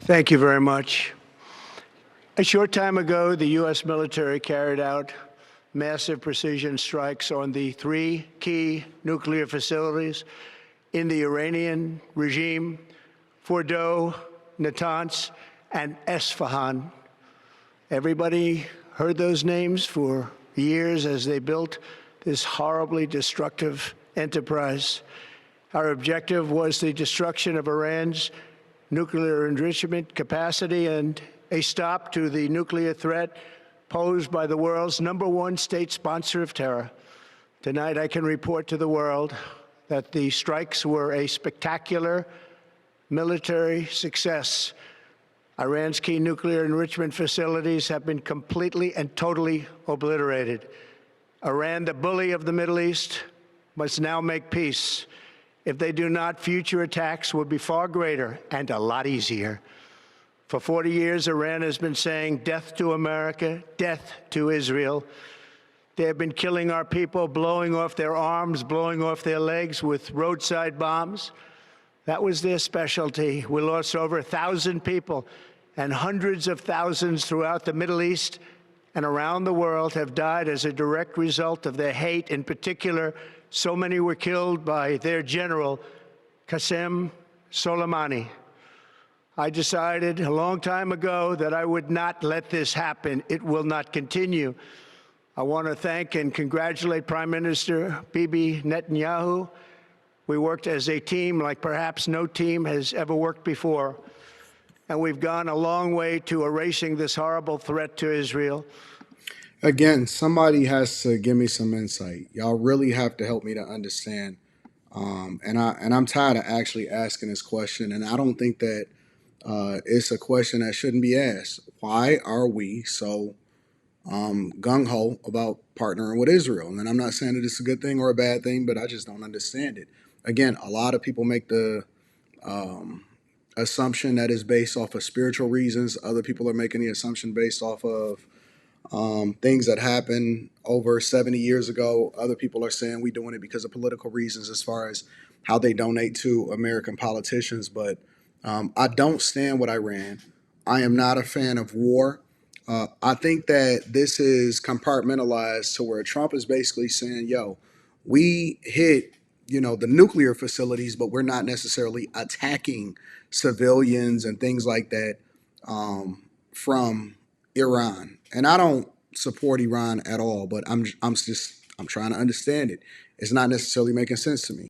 Thank you very much. A short time ago, the U.S. military carried out massive precision strikes on the three key nuclear facilities in the Iranian regime: Fordow, Natanz, and Esfahan. Everybody heard those names for years as they built this horribly destructive enterprise. Our objective was the destruction of Iran's nuclear enrichment capacity and a stop to the nuclear threat posed by the world's #1 state sponsor of terror. Tonight, I can report to the world that the strikes were a spectacular military success. Iran's key nuclear enrichment facilities have been completely and totally obliterated. Iran, the bully of the Middle East, must now make peace. If they do not, future attacks will be far greater and a lot easier. For 40 years, Iran has been saying death to America, death to Israel. They have been killing our people, blowing off their arms, blowing off their legs with roadside bombs. That was their specialty. We lost over 1,000 people, and hundreds of thousands throughout the Middle East and around the world have died as a direct result of their hate. In particular, so many were killed by their general, Qasem Soleimani. I decided a long time ago that I would not let this happen. It will not continue. I want to thank and congratulate Prime Minister Bibi Netanyahu. We worked as a team like perhaps no team has ever worked before. And we've gone a long way to erasing this horrible threat to Israel. Again, somebody has to give me some insight. Y'all really have to help me to understand. And I'm tired of actually asking this question, and I don't think that it's a question that shouldn't be asked. Why are we so gung-ho about partnering with Israel? And I'm not saying that it's a good thing or a bad thing, but I just don't understand it. Again, a lot of people make the assumption that is based off of spiritual reasons. Other people are making the assumption based off of things that happened over 70 years ago. Other people are saying we're doing it because of political reasons as far as how they donate to American politicians. But I don't stand with Iran. I am not a fan of war. I think that this is compartmentalized to where Trump is basically saying, yo, we hit, the nuclear facilities, but we're not necessarily attacking civilians and things like that from Iran. And I don't support Iran at all, but I'm trying to understand it. It's not necessarily making sense to me.